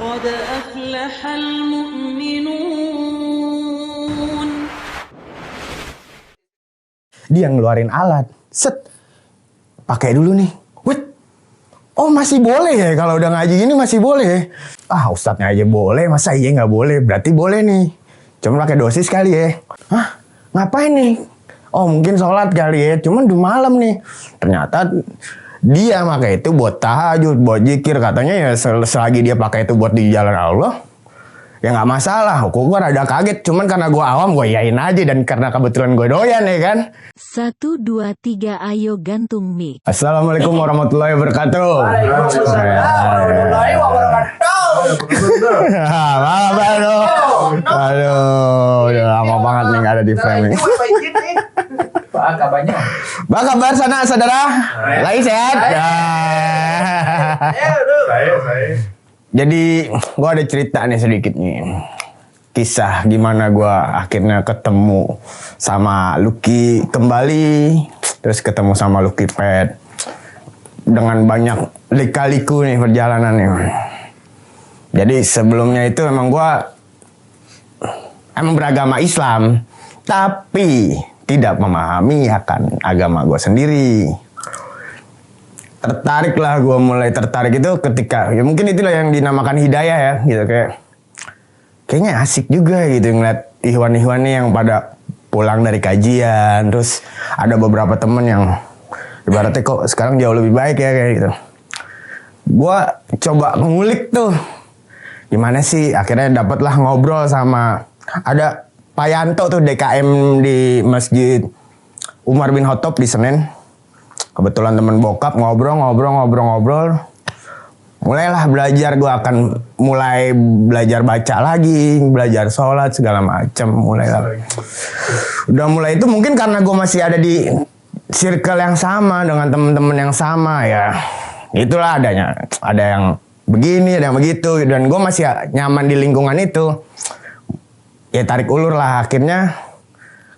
قد أفلح المؤمنون. Dia ngeluarin alat, set, pakai dulu nih. Wait, oh masih boleh ya kalau udah ngaji gini masih boleh. Ah ustadznya aja boleh, masa iya nggak boleh? Berarti boleh nih. Cuma pakai dosis kali ya. Hah, ngapain nih? Oh mungkin sholat kali ya, cuman udah malam nih. Ternyata dia pakai itu buat tahajud, buat zikir. Katanya ya selagi dia pakai itu buat di jalan Allah, ya nggak masalah. Gue rada kaget, cuman karena gue awam gue yain aja. Dan karena kebetulan gue doyan ya kan. 1, 2, 3 ayo gantung mic. Assalamualaikum warahmatullahi wabarakatuh. Waalaikumsalam warahmatullahi wabarakatuh. Aduh, udah lama banget nih nggak ada di framing. Pak kabarnya? Apa kabar sana saudara? Lagi sehat? Saya. Jadi gue ada cerita nih sedikit nih. Kisah gimana gue akhirnya ketemu sama Lucky kembali. Terus ketemu sama Lucky Pet. Dengan banyak lika-liku nih perjalanannya. Jadi sebelumnya itu emang gue beragama Islam. Tapi tidak memahami akan agama gue sendiri. Mulai tertarik itu ketika, ya mungkin itulah yang dinamakan hidayah ya, gitu kayaknya asik juga gitu ngeliat ikhwan-ikhwan nih yang pada pulang dari kajian, terus ada beberapa temen yang ibaratnya kok sekarang jauh lebih baik ya kayak gitu. Gua coba ngulik tuh, gimana sih, akhirnya dapatlah ngobrol sama ada Pak Yanto tuh DKM di Masjid Umar bin Khattab di Senen. Kebetulan temen bokap ngobrol. Mulailah belajar, gue akan mulai belajar baca lagi, belajar sholat segala macam. Udah mulai itu mungkin karena gue masih ada di circle yang sama dengan temen-temen yang sama ya. Itulah adanya, ada yang begini, ada yang begitu, dan gue masih nyaman di lingkungan itu. Ya tarik ulur lah, akhirnya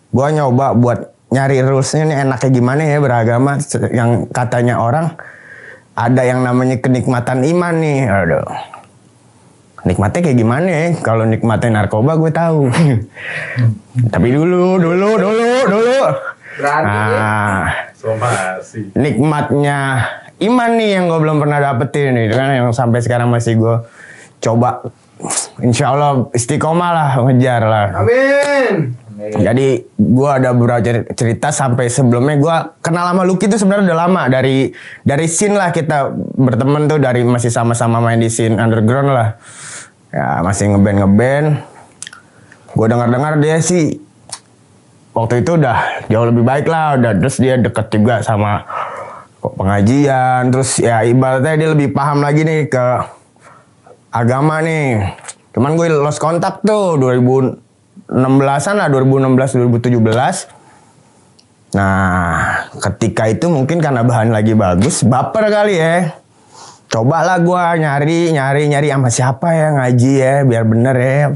gue nyoba buat nyari rulesnya nih enaknya gimana ya beragama. Yang katanya orang ada yang namanya kenikmatan iman nih. Aduh, nikmatnya kayak gimana ya? Kalau nikmatnya narkoba gue tahu. Tapi dulu. Somasi. Nikmatnya iman nih yang gue belum pernah dapetin nih, kan yang sampai sekarang masih gue coba. Insya Allah istiqomah lah, ngejar lah. Amin. Jadi gue ada beberapa cerita sampai sebelumnya gue kenal sama Lucky itu sebenarnya udah lama, dari scene lah kita berteman tuh, dari masih sama-sama main di scene underground lah. Ya masih ngeband. Gue dengar dia sih waktu itu udah jauh lebih baik lah, terus dia deket juga sama pengajian, terus ya ibaratnya dia lebih paham lagi nih ke agama nih. Cuman gue lost kontak tuh 2016-an lah, 2016-2017. Nah, ketika itu mungkin karena bahan lagi bagus, baper kali ya. Cobalah gue nyari sama siapa ya ngaji ya, biar bener ya.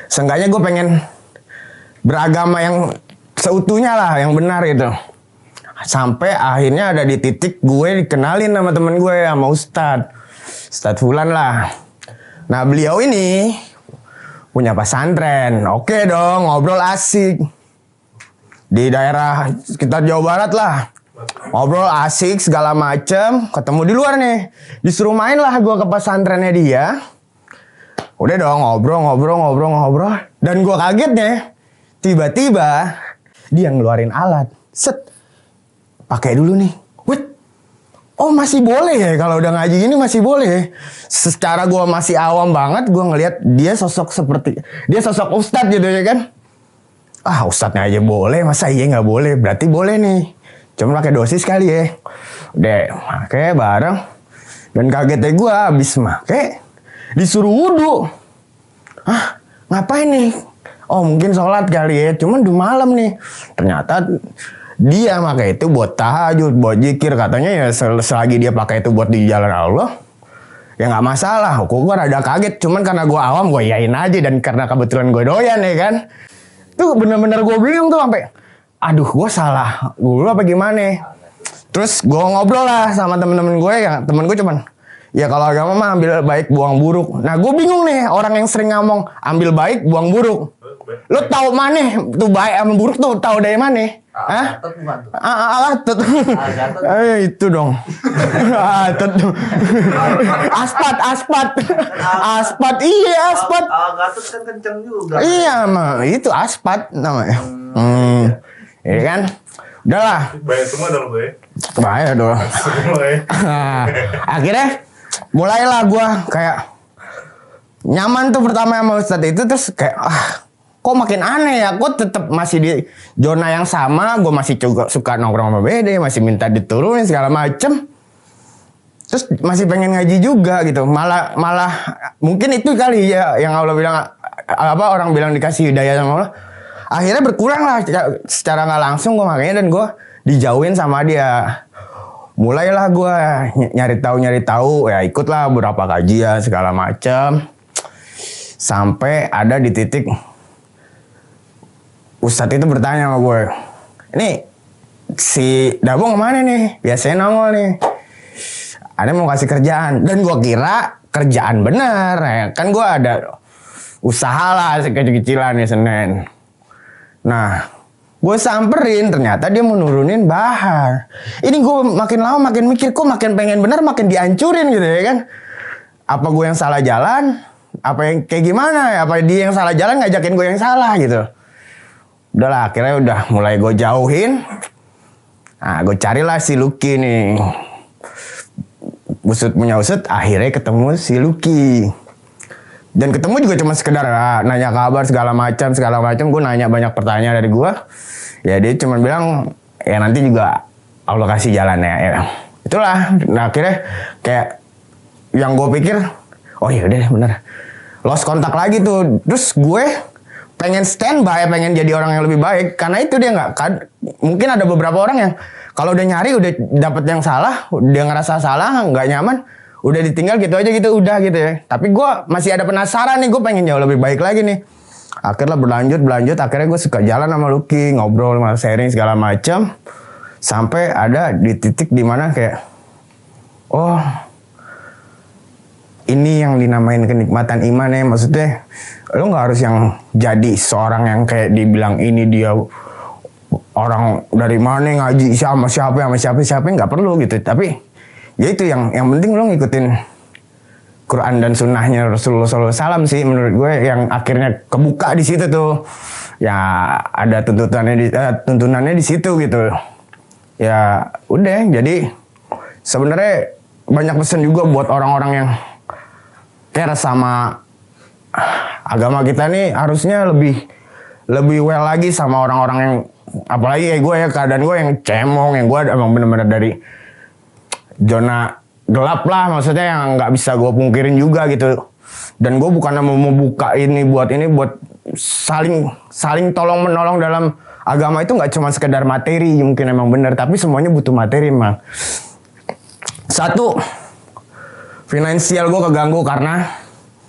Seenggaknya gue pengen beragama yang seutuhnya lah, yang benar gitu. Sampai akhirnya ada di titik gue dikenalin sama temen gue, sama Ustadz Fulan lah. Nah beliau ini punya pesantren. Oke dong, ngobrol asik. Di daerah sekitar Jawa Barat lah. Ngobrol asik segala macem. Ketemu di luar nih. Disuruh main lah gue ke pesantrennya dia. Udah dong ngobrol. Dan gue kaget nih. Tiba-tiba dia ngeluarin alat. Set. Pakai dulu nih. Oh masih boleh ya kalau udah ngaji gini masih boleh. Secara gue masih awam banget, gue ngelihat dia sosok ustadz gitu ya kan. Ah ustadznya aja boleh, masa iya nggak boleh? Berarti boleh nih. Cuma pakai dosis kali ya. Udah pakai bareng. Dan kagetnya gue abis pakai disuruh wudhu. Ah ngapain nih? Oh mungkin sholat kali ya. Cuman udah malam nih. Ternyata dia pakai itu buat tahajud, buat zikir. Katanya ya selagi dia pakai itu buat di jalan Allah, ya nggak masalah. Gue rada kaget, cuman karena gue awam gue yain aja. Dan karena kebetulan gue doyan ya kan. Tuh bener-bener gue bingung tuh sampai, aduh gue salah dulu apa gimana. Terus gue ngobrol lah sama temen-temen gue, ya temen gue cuman, Ya kalau agama mah ambil baik buang buruk. Nah gue bingung nih orang yang sering ngomong ambil baik buang buruk. Lo tahu mana tuh baik sama buruk tuh tahu dari mana? Hah? Gatot bukan tuh. Gatot. Gatot. Itu dong. Gatot. Aspat. Iya aspat. Gatot kan kenceng juga. Iya mah itu aspat namanya. Iya kan? Udahlah. Bayar semua dong gue. Bahaya dong. Semua ya. Akhirnya mulailah gue kayak nyaman tuh pertama sama Ustadz itu, terus kayak kok makin aneh ya, kok tetap masih di zona yang sama, gue masih juga suka nongkrong sama BD, masih minta diturunin segala macem, terus masih pengen ngaji juga gitu, malah mungkin itu kali ya yang Allah bilang orang bilang dikasih hidayah sama Allah, akhirnya berkurang lah secara nggak langsung gue makanya, dan gue dijauhin sama dia. Mulailah gue nyari tahu ya, ikutlah beberapa kajian segala macam sampai ada di titik Ustadz itu bertanya sama gue, ini si Dabong kemana nih, biasanya nongol nih, ada mau kasih kerjaan. Dan gue kira kerjaan bener ya, kan gue ada usaha lah kecil-kecilan nih Senin. Nah gue samperin, ternyata dia mau nurunin bahan. Ini gue makin lama makin mikir, kok makin pengen bener makin dihancurin gitu ya kan. Apa gue yang salah jalan? Apa yang kayak gimana ya? Apa dia yang salah jalan ngajakin gue yang salah gitu. Udahlah akhirnya udah mulai gue jauhin. Nah gue carilah si Lucky nih. Usut punya usut, akhirnya ketemu si Lucky. Dan ketemu juga cuma sekedar nanya kabar segala macam. Gue nanya banyak pertanyaan dari gue. Ya dia cuma bilang ya nanti juga Allah kasih jalannya ya. Itulah. Nah akhirnya kayak yang gue pikir, oh iya udah bener, lost kontak lagi tuh. Terus gue pengen standby, pengen jadi orang yang lebih baik. Karena itu dia nggak, mungkin ada beberapa orang yang kalau udah nyari udah dapet yang salah, dia ngerasa salah, nggak nyaman, udah ditinggal gitu aja gitu, udah gitu ya. Tapi gue masih ada penasaran nih, gue pengen jauh lebih baik lagi nih. Akhirnya berlanjut, akhirnya gue suka jalan sama Lucky, ngobrol, sharing segala macam. Sampai ada di titik dimana kayak, oh ini yang dinamain kenikmatan iman ya. Maksudnya lo gak harus yang jadi seorang yang kayak dibilang ini dia orang dari mana ngaji sama siapa gak perlu gitu. Tapi ya itu yang penting lo ngikutin Quran dan sunnahnya Rasulullah SAW sih menurut gue, yang akhirnya kebuka di situ tuh. Ya ada tuntunannya di situ gitu. Ya udah, jadi sebenarnya banyak pesan juga buat orang-orang yang care sama agama kita nih, harusnya lebih well lagi sama orang-orang yang, apalagi kayak gue ya, keadaan gue yang cemong, yang gue emang bener-bener dari zona gelap lah, maksudnya yang nggak bisa gue pungkirin juga gitu. Dan gue bukan mau membuka ini buat saling tolong menolong dalam agama itu nggak cuma sekedar materi, mungkin emang bener, tapi semuanya butuh materi emang. Satu, finansial gue keganggu karena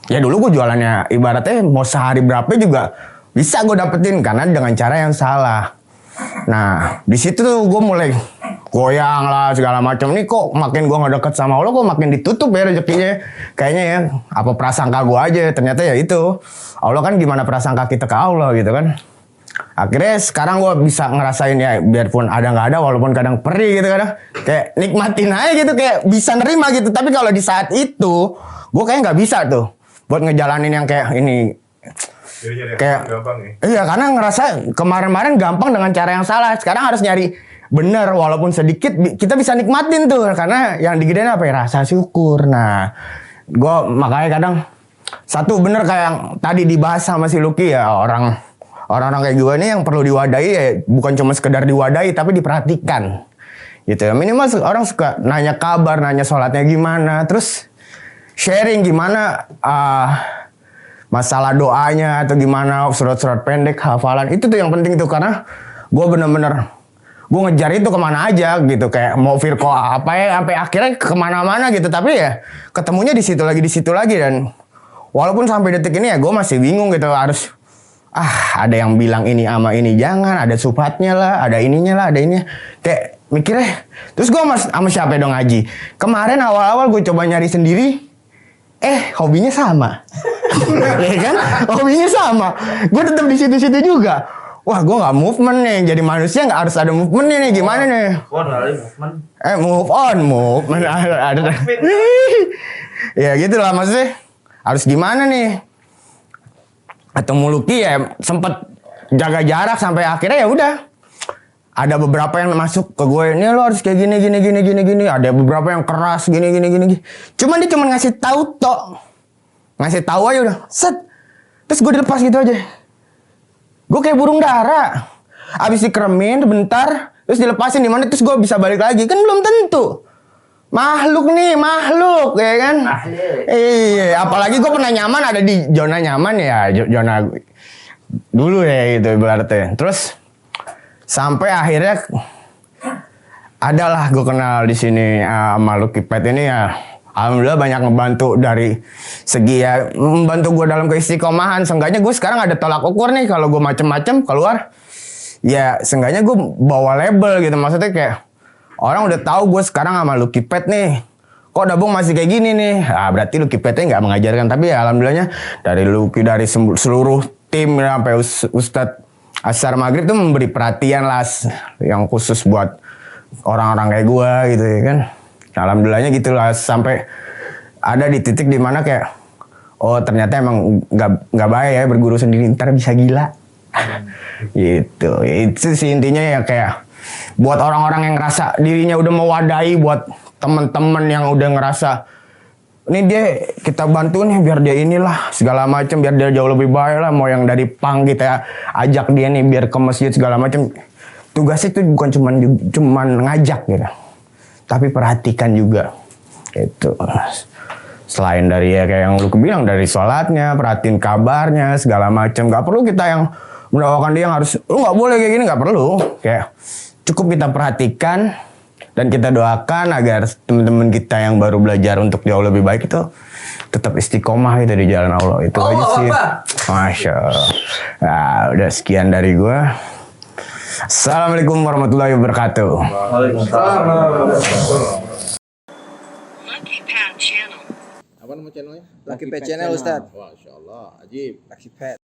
ya dulu gue jualannya ibaratnya mau sehari berapa juga bisa gue dapetin karena dengan cara yang salah. Nah di situ tuh gue mulai goyang lah segala macam. Nih kok makin gue nggak deket sama Allah, kok makin ditutup ya rezekinya. Kayaknya ya apa prasangka gue aja. Ternyata ya itu Allah kan, gimana prasangka kita ke Allah gitu kan. Akhirnya sekarang gue bisa ngerasain ya, biarpun ada nggak ada, walaupun kadang perih gitu, kadang kayak nikmatin aja gitu, kayak bisa nerima gitu. Tapi kalau di saat itu gue kayak nggak bisa tuh buat ngejalanin yang kayak ini. Kayak gampang ya. Iya, karena ngerasa kemarin-kemarin gampang dengan cara yang salah. Sekarang harus nyari bener, walaupun sedikit kita bisa nikmatin tuh, karena yang digedein apa ya, rasa syukur. Nah gue makanya kadang satu bener kayak yang tadi dibahas sama si Lucky ya, orang-orang kayak gue nih yang perlu diwadahi ya, bukan cuma sekedar diwadahi tapi diperhatikan gitu ya. Minimal orang suka nanya kabar, nanya sholatnya gimana, terus sharing gimana masalah doanya atau gimana, surat-surat pendek, hafalan, itu tuh yang penting tuh. Karena gue bener-bener gue ngejar itu kemana aja gitu, kayak mau firqo apa ya, sampai akhirnya kemana-mana gitu. Tapi ya ketemunya di situ lagi, dan walaupun sampai detik ini ya gue masih bingung gitu, harus ada yang bilang ini sama ini jangan, ada subhatnya lah, ada ininya lah, ada ininya. Kayak mikirnya. Terus gue sama siapa dong ngaji? Kemarin awal-awal gue coba nyari sendiri. Hobinya sama. Ya kan? Hobinya sama. Gue tetap di situ-situ juga. Wah, gue nggak movement nih. Jadi manusia nggak harus ada movement nih. Gimana nih? Movement. Ada. Ya gitu lah maksudnya. Harus gimana nih? Atau Muluki ya sempet jaga jarak sampai akhirnya ya udah. Ada beberapa yang masuk ke gue, ini lo harus kayak gini. Ada beberapa yang keras gini. Cuman dia cuma ngasih tahu tok. Ngasih tahu aja udah. Set. Terus gue dilepas gitu aja. Gue kayak burung dara. Abis dikeremin bentar, terus dilepasin di mana terus gue bisa balik lagi. Kan belum tentu. Makhluk, ya kan? Iya, apalagi gue pernah nyaman ada di zona nyaman ya, zona dulu ya gitu ibaratnya. Terus sampai akhirnya adalah gue kenal di sini sama Lucky Pet ini ya. Alhamdulillah banyak ngebantu dari segi ya membantu gue dalam keistiqomahan. Seenggaknya gue sekarang ada tolak ukur nih kalau gue macem-macem keluar. Ya seenggaknya gue bawa label gitu, maksudnya kayak orang udah tahu gue sekarang sama Lucky Pet nih. Kok Dabung masih kayak gini nih? Berarti Lucky Petnya nggak mengajarkan. Tapi ya alhamdulillahnya dari Lucky, dari seluruh tim sampai Ustadz Asar Maghrib tuh memberi perhatian lah yang khusus buat orang-orang kayak gue gitu ya kan. Alhamdulillahnya gitu lah sampai ada di titik dimana kayak ternyata emang nggak baik ya berguru sendiri, ntar bisa gila. Gitu. Itu sih intinya ya kayak buat orang-orang yang ngerasa dirinya udah mewadahi, buat teman-teman yang udah ngerasa ini dia kita bantu nih biar dia inilah segala macam, biar dia jauh lebih baik lah. Mau yang dari pang kita ajak dia nih biar ke masjid segala macam. Tugasnya itu bukan cuman ngajak gitu, tapi perhatikan juga. Itu selain dari ya kayak yang lu bilang dari sholatnya, perhatiin kabarnya segala macam. Gak perlu kita yang mendoakan dia yang harus lu nggak boleh kayak gini, nggak perlu. Kayak cukup kita perhatikan dan kita doakan agar teman-teman kita yang baru belajar untuk jauh lebih baik itu tetap istiqomah gitu di jalan Allah. Itu aja sih. Masya Allah. Nah, udah sekian dari gue. Assalamualaikum warahmatullahi wabarakatuh. Waalaikumsalam. Apa nama channelnya? Lucky Pet Channel, Ustaz. Masya Allah, ajib. Lucky Pet.